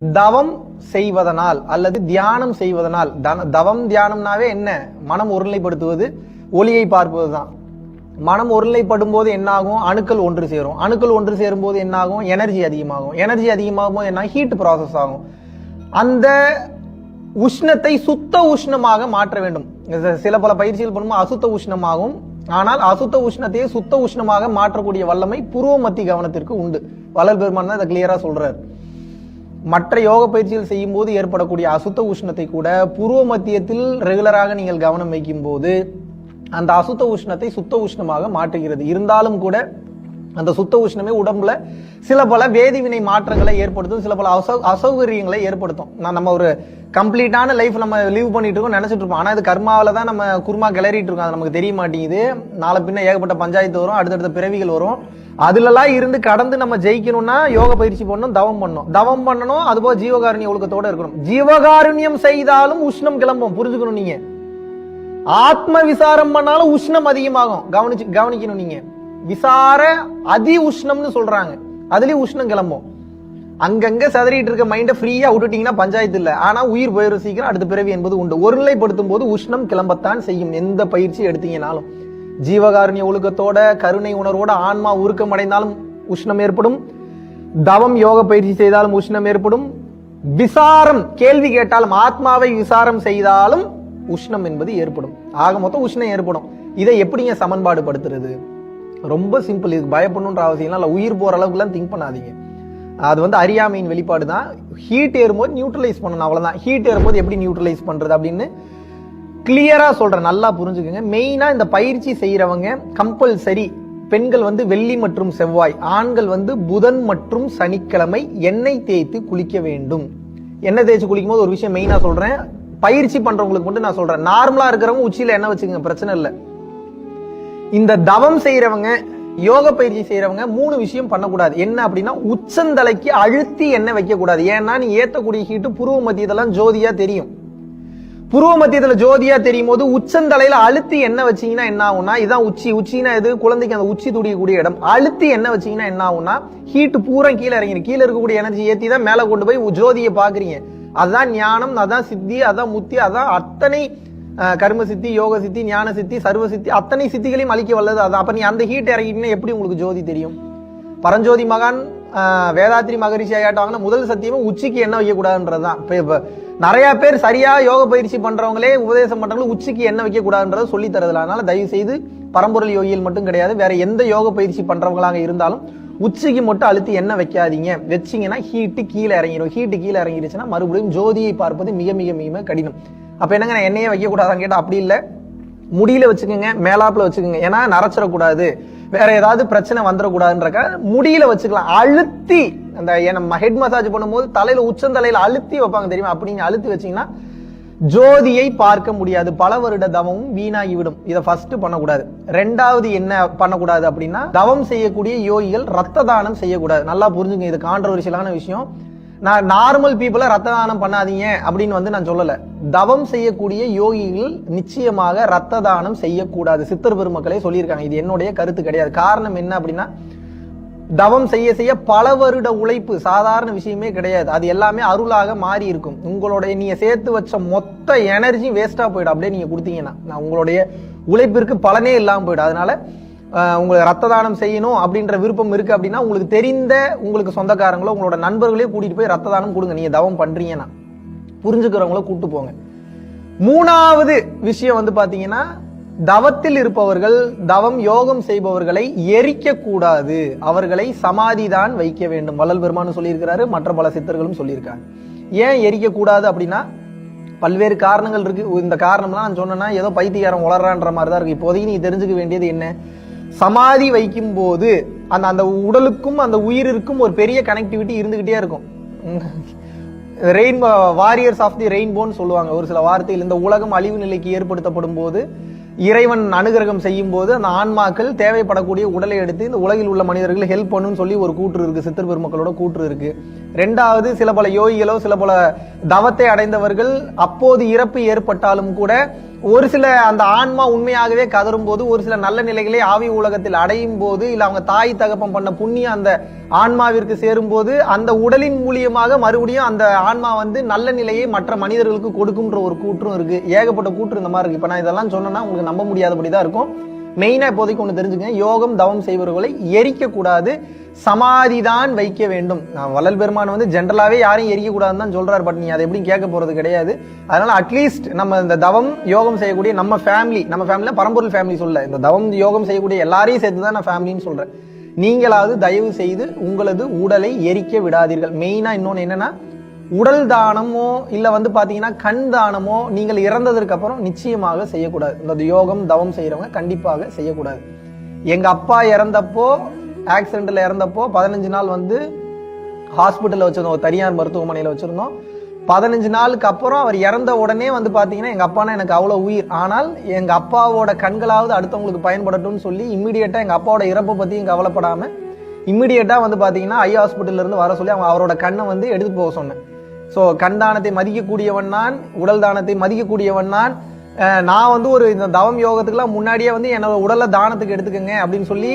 தவம் செய்வதனால் அல்லது தியானம் செய்வதனால், தவம் தியானம்னாவே என்ன? மனம் ஒருநிலைப்படுத்துவது, ஒளியை பார்ப்பதுதான். மனம் ஒருநிலைப்படும் போது என்ன ஆகும்? அணுக்கள் ஒன்று சேரும். அணுக்கள் ஒன்று சேரும் போது என்ன ஆகும்? எனர்ஜி அதிகமாகும். எனர்ஜி அதிகமாகும் போது என்ன? ஹீட் ப்ராசஸ் ஆகும். அந்த உஷ்ணத்தை சுத்த உஷ்ணமாக மாற்ற வேண்டும். சில பல பயிற்சிகள் பண்ணும்போது அசுத்த உஷ்ணமாகும். ஆனால் அசுத்த உஷ்ணத்தையே சுத்த உஷ்ணமாக மாற்றக்கூடிய வல்லமை புருவ மத்திய கவனத்திற்கு உண்டு. வள்ளல் பெருமான் தான் இதை கிளியரா சொல்றாரு. மற்ற யோக பயிற்சிகள் செய்யும் போது ஏற்படக்கூடிய அசுத்த உஷ்ணத்தை கூட புருவ மத்தியத்தில் ரெகுலராக நீங்கள் கவனம் வைக்கும் போது அந்த அசுத்த உஷ்ணத்தை சுத்த உஷ்ணமாக மாற்றுகிறது. இருந்தாலும் கூட அந்த சுத்த உஷ்ணமே உடம்புல சில பல வேதிவினை மாற்றங்களை ஏற்படுத்தும், சில பல அசௌகரியங்களை ஏற்படுத்தும். நம்ம ஒரு கம்ப்ளீட்டான லைஃப் நம்ம லீவ் பண்ணிட்டு இருக்கோம் நினைச்சிட்டு இருப்போம். ஆனா இது கர்மாவில தான் நம்ம குருமா கிளறிட்டு இருக்கோம். அது நமக்கு தெரிய மாட்டேங்குது. நாளை பின்ன ஏகப்பட்ட பஞ்சாயத்து வரும், அடுத்தடுத்த பிறவிகள் வரும். அதுலலாம் இருந்து கடந்து நம்ம ஜெயிக்கணும்னா யோக பயிற்சி பண்ணணும், தவம் பண்ணணும். அதுபோல ஜீவகாருண்ய ஒழுக்கத்தோட இருக்கணும். ஜீவகாருண்யம் செய்தாலும் உஷ்ணம் கிளம்பும், புரிஞ்சுக்கணும். நீங்க ஆத்ம விசாரம் பண்ணாலும் உஷ்ணம் அதிகமாகும். கவனிக்கணும். நீங்க விசார அதி உஷ்ணம்னு சொல்றாங்க, அதுலயும் உஷ்ணம் கிளம்பும். அங்கங்க சதறிட்டு இருக்க மைண்ட ஃப்ரீயா விட்டுட்டீங்கன்னா பஞ்சாயத்து இல்ல. ஆனா உயிர் போயிடும் சீக்கிரம், அடுத்த பிறவி என்பது உண்டு. ஒருநிலைப்படுத்தும் போது உஷ்ணம் கிளம்பத்தான் செய்யும். எந்த பயிற்சி எடுத்தீங்கனாலும் ஜீவகாருண்ய ஒழுக்கத்தோட கருணை உணர்வோட ஆன்மா உருக்கம் அடைந்தாலும் உஷ்ணம் ஏற்படும். தவம் யோக பயிற்சி செய்தாலும் உஷ்ணம் ஏற்படும். விசாரம் கேள்வி கேட்டாலும் ஆத்மாவை விசாரம் செய்தாலும் உஷ்ணம் என்பது ஏற்படும். ஆக மொத்தம் உஷ்ணம் ஏற்படும். இதை எப்படிங்க சமன்பாடு படுத்துறது? ரொம்ப சிம்பிள். இதுக்கு பயப்படணுன்ற அவசியம் இல்லை. உயிர் போற அளவுக்குலாம் திங்க் பண்ணாதீங்க. அது அறியாமையின் வெளிப்பாடு தான். ஹீட் ஏறும்போது நியூட்ரலைஸ் பண்ணணும், அவ்வளவுதான். ஹீட் ஏறும்போது எப்படி நியூட்ரலைஸ் பண்றது அப்படின்னு கிளியரா சொல்றேன், நல்லா புரிஞ்சுக்கோங்க. மெயினா இந்த பயிற்சி செய்யறவங்க கம்பல்சரி பெண்கள் வெள்ளி மற்றும் செவ்வாய், ஆண்கள் புதன் மற்றும் சனிக்கிழமை எண்ணெய் தேய்த்து குளிக்க வேண்டும். எண்ணெய் தேய்ச்சி குளிக்கும் போது ஒரு விஷயம் மெயினா சொல்றேன், பயிற்சி பண்றவங்களுக்கு மட்டும் நான் சொல்றேன். நார்மலா இருக்கிறவங்க உச்சியில எண்ணெய் வச்சுக்கோங்க, பிரச்சனை இல்லை. இந்த தவம் செய்யறவங்க யோக பயிற்சி செய்யறவங்க 3 விஷயம் பண்ணக்கூடாது. என்ன அப்படின்னா, உச்சந்தலைக்கு அழுத்தி எண்ணெய் வைக்க கூடாது. ஏன்னா நீ ஏத்தக்கூடிய ஹீட்டு புருவ மத்தியதெல்லாம் ஜோதியா தெரியும். புருவ மத்தியத்துல ஜோதியா தெரியும் போது உச்சந்தலையில அழுத்தி எண்ணெய் வச்சீங்கன்னா என்ன ஆகும்னா, இதான் உச்சினா இது குழந்தைக்கு அந்த உச்சி துடிக்கக்கூடிய இடம். அழுத்தி எண்ணெய் வச்சீங்கன்னா என்ன ஆகும்னா, ஹீட்டு பூரா கீழே இறங்கிடும். கீழே இருக்கக்கூடிய எனர்ஜி ஏத்தி தான் மேல கொண்டு போய் ஜோதியை பாக்குறீங்க. அதுதான் ஞானம், அதான் சித்தி, அதான் முத்தி, அதான் அத்தனை கர்ம சித்தி, யோக சித்தி, ஞான சித்தி, சர்வ சித்தி, அத்தனை சித்திகளையும் அழிக்க வல்லது அதான். அப்ப நீ அந்த ஹீட் இறங்கிட்டீங்கன்னா எப்படி உங்களுக்கு ஜோதி தெரியும்? பரஞ்சோதி மகான் வேதாத்ரி மகரிஷி ஆயாட்டாங்கன்னா முதல் சத்தியமே உச்சிக்கு எண்ணெய் வைக்க கூடாதுன்றதுதான். இப்ப நிறைய பேர் சரியா யோக பயிற்சி பண்றவங்களே உபதேசம் பண்றவங்களும் உச்சிக்கு எண்ணெய் வைக்க கூடாதுன்றத சொல்லி தரதுல. அதனால தயவு செய்து பரம்பொருள் யோகிகள் மட்டும் கிடையாது, வேற எந்த யோக பயிற்சி பண்றவங்களாக இருந்தாலும் உச்சிக்கு மட்டும் அழுத்தி எண்ணெய் வைக்காதீங்க. வச்சிங்கன்னா ஹீட்டு கீழே இறங்கிடும். ஹீட்டு கீழே இறங்கிடுச்சுன்னா மறுபடியும் ஜோதியை பார்ப்பது மிக மிக மிக கடினம். அப்ப என்னங்க, நான் எண்ணெயை வைக்க கூடாதான்னு கேட்டா அப்படி இல்லை. முடியில வச்சுக்கோங்க, மேலாப்புல வச்சுக்கோங்க. ஏன்னா நரைச்சிடக்கூடாது, வேற ஏதாவது பிரச்சனை வந்துடக்கூடாதுன்றக்க முடியில வச்சுக்கலாம். அழுத்தி அந்த நம்ம ஹெட் மசாஜ் பண்ணும்போது தலையில உச்சந்தலையில அழுத்தி வைப்பாங்க தெரியுமா? அப்படி நீங்க அழுத்தி வச்சீங்கன்னா ஜோதியை பார்க்க முடியாது. பல வருட தவமும் வீணாகி விடும். இதை ஃபர்ஸ்ட் பண்ணக்கூடாது. ரெண்டாவது என்ன பண்ணக்கூடாது அப்படின்னா, தவம் செய்யக்கூடிய யோகிகள் ரத்த தானம் செய்யக்கூடாது. நல்லா புரிஞ்சுங்க, இது கான்ட்ரோவர்ஷியலான விஷயம். நான் நார்மல் பீப்புளை ரத்த தானம் பண்ணாதீங்க அப்படின்னு நான் சொல்லல. தவம் செய்யக்கூடிய யோகிகள் நிச்சயமாக ரத்த தானம் செய்யக்கூடாது. சித்தர் பெருமக்களே சொல்லியிருக்காங்க. இது என்னுடைய கருத்து கிடையாது. காரணம் என்ன அப்படின்னா, தவம் செய்ய செய்ய பல வருட உழைப்பு சாதாரண விஷயமே கிடையாது. அது எல்லாமே அருளாக மாறி இருக்கும். உங்களுடைய நீங்க சேர்த்து வச்ச மொத்த எனர்ஜி வேஸ்டா போயிடும். அப்படியே நீங்க கொடுத்தீங்கன்னா உங்களுடைய உழைப்பிற்கு பலனே இல்லாம போயிடும். அதனால உங்களுக்கு ரத்த தானம் செய்யணும் அப்படின்ற விருப்பம் இருக்கு அப்படின்னா, உங்களுக்கு தெரிந்த உங்களுக்கு சொந்தக்காரங்களோ உங்களோட நண்பர்களே கூட்டிட்டு போய் ரத்த தானம் கொடுங்க. நீங்க தவம் பண்றீங்கன்னா புரிஞ்சுக்கிறவங்கள கூட்டு போங்க. 3வது விஷயம் பாத்தீங்கன்னா, தவத்தில் இருப்பவர்கள், தவம் யோகம் செய்பவர்களை எரிக்க கூடாது, அவர்களை சமாதி தான் வைக்க வேண்டும். வள்ளல் பெருமான் சொல்லியிருக்கிறாரு, மற்ற பல சித்தர்களும் சொல்லியிருக்காங்க. ஏன் எரிக்க கூடாது அப்படின்னா, பல்வேறு காரணங்கள் இருக்கு. இந்த காரணம்லாம் நான் சொன்னேன்னா ஏதோ பைத்தியாரம் வளர்றான்ற மாதிரி தான் இருக்கு. இப்போதைக்கு நீ தெரிஞ்சுக்க வேண்டியது என்ன, சமாதி வைக்கும் போது அந்த உடலுக்கும் அந்த உயிரிற்கும் ஒரு பெரிய கனெக்டிவிட்டி இருந்துகிட்டே இருக்கும். ரெயின்போ வாரியர்ஸ் ஆஃப் தி ரெயின்போன்னு சொல்லுவாங்க ஒரு சில வார்த்தையில். இந்த உலகம் அழிவு நிலைக்கு ஏற்படுத்தப்படும் போது, இறைவன் அனுகிரகம் செய்யும் போது அந்த ஆன்மாக்கள் தேவைப்படக்கூடிய உடலை எடுத்து இந்த உலகில் உள்ள மனிதர்கள் ஹெல்ப் பண்ணுன்னு சொல்லி ஒரு கூற்று இருக்கு. சித்தர் பெருமக்களோட கூற்று இருக்கு. ரெண்டாவது, சில பல யோகிகளோ சில பல தவத்தை அடைந்தவர்கள் அப்போது இறப்பு ஏற்பட்டாலும் கூட ஒரு சில அந்த ஆன்மா உண்மையாகவே கதரும் போது, ஒரு சில நல்ல நிலைகளை ஆவி உலகத்தில் அடையும் போது, இல்ல அவங்க தாய் தகப்பம் பண்ண புண்ணியம் அந்த ஆன்மாவிற்கு சேரும் போது, அந்த உடலின் மூலியமாக மறுபடியும் அந்த ஆன்மா வந்து நல்ல நிலையை மற்ற மனிதர்களுக்கு கொடுக்கும்ன்ற ஒரு கூற்றும் இருக்கு. ஏகப்பட்ட கூற்று இந்த மாதிரி இருக்கு. இப்ப நான் இதெல்லாம் சொன்னேன்னா உங்களுக்கு நம்ப முடியாதபடிதான் இருக்கும். மெயினா இப்போதைக்கு ஒண்ணு தெரிஞ்சுக்கங்க, யோகம் தவம் செய்பவர்களை எரிக்க கூடாது, சமாதிதான் வைக்க வேண்டும். வள்ளல் பெருமான் வந்து ஜென்ரலாவே யாரையும் எரிக்க கூடாதுன்னு தான் சொல்றாரு. பட் நீ அதை எப்படி கேட்க போறது கிடையாது. அதனால அட்லீஸ்ட் நம்ம இந்த தவம் யோகம் செய்யக்கூடிய நம்ம ஃபேமிலியில பரம்பொருள் ஃபேமிலி சொல்ல, இந்த தவம் யோகம் செய்யக்கூடிய எல்லாரையும் சேர்த்து தான் நான் ஃபேமிலின்னு சொல்றேன். நீங்களாவது தயவு செய்து உங்களது உடலை எரிக்க விடாதீர்கள். மெயினா இன்னொன்னு என்னன்னா, உடல் தானமோ இல்ல வந்து பாத்தீங்கன்னா கண் தானமோ நீங்கள் இறந்ததற்கு அப்புறம் நிச்சயமாக செய்யக்கூடாது. இந்த யோகம் தவம் செய்யறவங்க கண்டிப்பாக செய்யக்கூடாது. எங்க அப்பா இறந்தப்போ, ஆக்சிடென்ட்ல இறந்தப்போ 15 நாள் வந்து ஹாஸ்பிட்டல்ல வச்சிருந்தோம், ஒரு தனியார் மருத்துவமனையில வச்சிருந்தோம். 15 நாளுக்கு அப்புறம் அவர் இறந்த உடனே வந்து பாத்தீங்கன்னா எங்க அப்பானா எனக்கு அவ்வளவு உயிர். ஆனால் எங்க அப்பாவோட கண்களாவது அடுத்தவங்களுக்கு பயன்படட்டும்னு சொல்லி இம்மிடியேட்டா எங்க அப்பாவோட இறப்பை பத்தியும் கவலைப்படாம இம்மிடியேட்டா வந்து பாத்தீங்கன்னா ஐ ஹாஸ்பிட்டல்ல இருந்து வர சொல்லி அவரோட கண்ணை வந்து எடுத்து போக சொன்னேன். சோ கண் தானத்தை மதிக்கக்கூடியவன் நான், உடல் தானத்தை மதிக்கக்கூடியவன் நான். நான் வந்து ஒரு இந்த தவம் யோகத்துக்குலாம் முன்னாடியே வந்து என்னோட உடலை தானத்துக்கு எடுத்துக்கங்க அப்படின்னு சொல்லி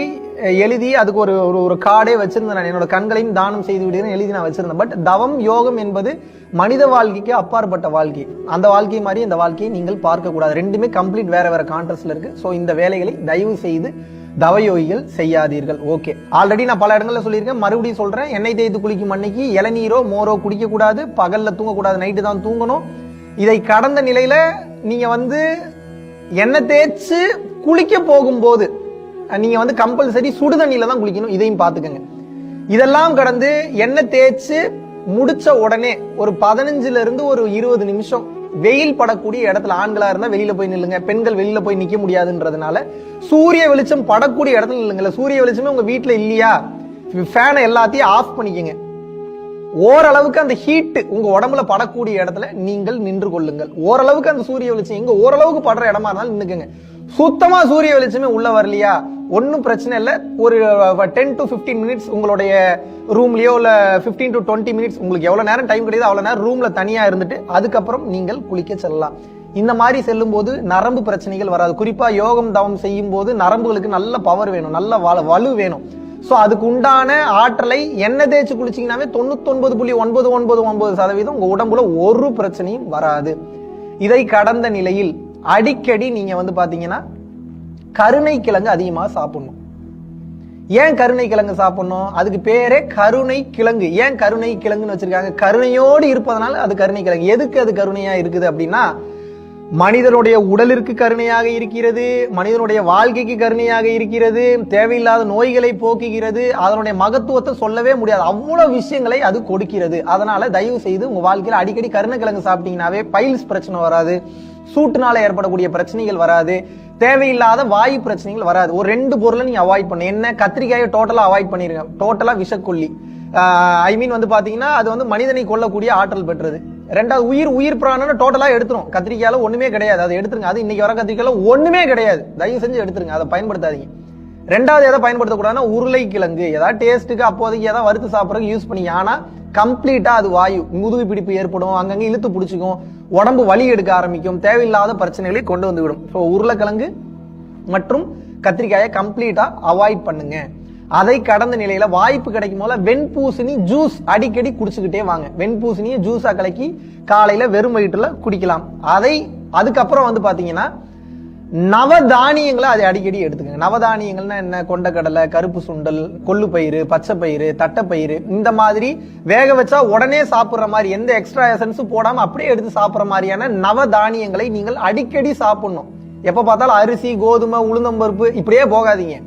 எழுதி அதுக்கு ஒரு ஒரு கார்டே வச்சிருந்தேன். நான் என்னோட கண்களையும் தானம் செய்து விடுறேன் எழுதி நான் வச்சிருந்தேன். பட் தவம் யோகம் என்பது மனித வாழ்க்கைக்கு அப்பாற்பட்ட வாழ்க்கை. அந்த வாழ்க்கை மாதிரி இந்த வாழ்க்கையை நீங்கள் பார்க்க கூடாது. ரெண்டுமே கம்ப்ளீட் வேற வேற கான்ட்ரஸ்ட்ல இருக்கு. சோ இந்த வேலைகளை தயவு செய்து தவயோகிகள் செய்யாதீர்கள். ஓகே, ஆல்ரெடி நான் பல இடங்கள்ல சொல்லியிருக்கேன், மறுபடியும் சொல்றேன். எண்ணெய் தேய்த்து குளிக்கும் அன்னைக்கு இளநீரோ மோரோ குடிக்க கூடாது, பகல்ல தூங்கக்கூடாது, நைட்டு தான் தூங்கணும். இதை கடந்த நிலையில நீங்க வந்து எண்ணெய் தேய்ச்சு குளிக்க போகும்போது நீங்க வந்து கம்பல்சரி சுடுதண்ணில தான் குளிக்கணும். இதையும் பாத்துக்கங்க. இதெல்லாம் கடந்து எண்ணெய் தேய்ச்சு முடிச்ச உடனே ஒரு 15 இருந்து ஒரு 20 நிமிஷம் வெயில் படக்கூடிய இடத்துல, ஆண்களா இருந்தா வெளியில போய் நில்லுங்க, பெண்கள் வெளியில போய் நிக்க முடியாதுன்றதுனால சூரிய வெளிச்சம் படக்கூடிய இடத்துல நில்லுங்க. சூரிய வெளிச்சமே உங்க வீட்டுல இல்லையா, ஃபேனை எல்லாத்தையும் ஆஃப் பண்ணிக்கங்க. ஓரளவுக்கு அந்த ஹீட் உங்க உடம்புல படக்கூடிய இடத்துல நீங்கள் நின்று கொள்ளுங்கள். ஓரளவுக்கு அந்த சூரிய வெளிச்சம் எங்க ஓரளவுக்கு படுற இடமா இருந்தாலும் நின்னுக்குங்க. சுத்தமா சூரிய வெளிச்சமே உள்ள வரலையா, ஒன்னும் பிரச்சனை இல்ல. ஒரு 10 to 15 மினிட்ஸ் உங்களுடைய ரூம்லயோ இல்ல 15 to 20 மினிட்ஸ் உங்களுக்கு எவ்வளவு நேரம் டைம் கிடையாது அவ்வளவு நேரம் ரூம்ல தனியா இருந்துட்டு அதுக்கப்புறம் நீங்கள் குளிக்க செல்லலாம். இந்த மாதிரி செல்லும் போது நரம்பு பிரச்சனைகள் வராது. குறிப்பா யோகம் தவம் செய்யும் போது நரம்புகளுக்கு நல்ல பவர் வேணும், நல்ல வலு வேணும். சோ அதுக்கு உண்டான ஆற்றலை எண்ணெய் தேய்ச்சி குளிச்சீங்கன்னாவே 99.999% உங்க உடம்புல ஒரு பிரச்சனையும் வராது. இதை கடந்த நிலையில் அடிக்கடி நீங்க வந்து பாத்தீங்கன்னா கருணை கிழங்கு அதிகமா சாப்பிடணும். ஏன் கருணை கிழங்கு சாப்பிடணும்? அதுக்கு பேரே கருணை கிழங்கு. ஏன் கருணை கிழங்குன்னு வச்சிருக்காங்க? கருணையோடு இருப்பதனால அது கருணை கிழங்கு. எதுக்கு அது கருணையா இருக்குது அப்படின்னா, மனிதனுடைய உடலிற்கு கருணையாக இருக்கிறது, மனிதனுடைய வாழ்க்கைக்கு கருணையாக இருக்கிறது, தேவையில்லாத நோய்களை போக்குகிறது, அதனுடைய மகத்துவத்தை சொல்லவே முடியாது, அவ்வளவு விஷயங்களை அது கொடுக்கிறது. அதனால தயவு செய்து உங்க வாழ்க்கையில அடிக்கடி கருணைக்கிழங்கு சாப்பிட்டீங்கன்னாவே பைல்ஸ் பிரச்சனை வராது, சூட்டுனால ஏற்படக்கூடிய பிரச்சனைகள் வராது, தேவையில்லாத வாயு பிரச்சனைகள் வராது. ஒரு 2 பொருளை நீங்க அவாய்ட் பண்ணு. என்ன? கத்திரிக்காயை டோட்டலா அவாய்ட் பண்ணிருங்க. டோட்டலா விஷக்கொல்லி. ஐ மீன் வந்து பாத்தீங்கன்னா அது வந்து மனிதனை கொல்லக்கூடிய ஆற்றல் பெற்றது. ரெண்டாவது உயிர் பிராணம் டோட்டலா எடுத்துரும். கத்திரிக்காயில ஒண்ணுமே கிடையாது, அதை எடுத்துருங்க. அது இன்னைக்கு வர கத்திரிக்காயில ஒண்ணுமே கிடையாது, தயவு செஞ்சு எடுத்துருங்க, அதை பயன்படுத்தாதீங்க. ரெண்டாவது எதை பயன்படுத்தக்கூடாதுன்னா உருளைக்கிழங்கு. ஏதாவது டேஸ்ட்டுக்கு அப்போதைக்கு ஏதாவது வறுத்து சாப்பிட்றதுக்கு யூஸ் பண்ணி, ஆனா கம்ப்ளீட்டா அது வாயு, முதுகு பிடிப்பு ஏற்படும், அங்கங்க இழுத்து பிடிச்சிக்கும், உடம்பு வலி எடுக்க ஆரம்பிக்கும், தேவையில்லாத பிரச்சனைகளை கொண்டு வந்து விடும். ஸோ உருளைக்கிழங்கு மற்றும் கத்திரிக்காயை கம்ப்ளீட்டா அவாய்ட் பண்ணுங்க. அதை கடந்த நிலையில வாய்ப்பு கிடைக்கும் போல வெண்பூசணி ஜூஸ் அடிக்கடி குடிச்சுக்கிட்டே வாங்க. வெண்பூசணியை ஜூஸா கலக்கி காலையில வெறும் வயிற்றுல குடிக்கலாம். அதுக்கப்புறம் வந்து பாத்தீங்கன்னா நவதானியங்களை அதை அடிக்கடி எடுத்துக்கங்க. நவதானியங்கள்னா என்ன? கொண்டக்கடலை, கருப்பு சுண்டல், கொள்ளு பயிறு, பச்சை பயிறு, தட்டைப்பயிறு, இந்த மாதிரி வேக வச்சா உடனே சாப்பிடுற மாதிரி, எந்த எக்ஸ்ட்ரா எசன்ஸும் போடாம அப்படியே எடுத்து சாப்பிடுற மாதிரியான நவதானியங்களை நீங்கள் அடிக்கடி சாப்பிடணும். எப்ப பார்த்தாலும் அரிசி, கோதுமை, உளுந்தம்பருப்பு இப்படியே போகாதீங்க.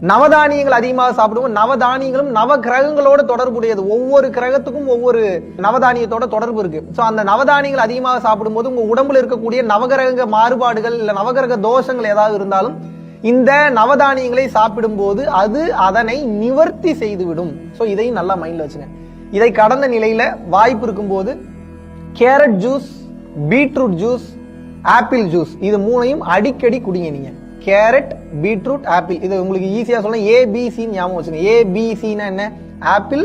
நவதானியங்கள் அதிகமாக சாப்பிடுவோம். நவதானியங்களும் நவ கிரகங்களோட தொடர்புடையது. ஒவ்வொரு கிரகத்துக்கும் ஒவ்வொரு நவதானியத்தோட தொடர்பு இருக்கு. சோ அந்த நவதானியங்கள் அதிகமாக சாப்பிடும் போது உங்க உடம்புல இருக்கக்கூடிய நவகிரக மாறுபாடுகள் இல்ல நவகிரக தோஷங்கள் ஏதாவது இருந்தாலும் இந்த நவதானியங்களை சாப்பிடும் போது அது அதனை நிவர்த்தி செய்துவிடும். சோ இதையும் நல்லா மைண்ட்ல வச்சுங்க. இதை கடந்த நிலையில வாய்ப்பு இருக்கும் போது carrot juice, beetroot juice, apple juice, இது மூணையும் அடிக்கடி குடிங்க. நீங்க கேரட், பீட்ரூட், ஆப்பிள், இது உங்களுக்கு ஈஸியா சொல்ல ABC ஞாபகம் வச்சுங்க. ABC என்ன? ஆப்பிள்,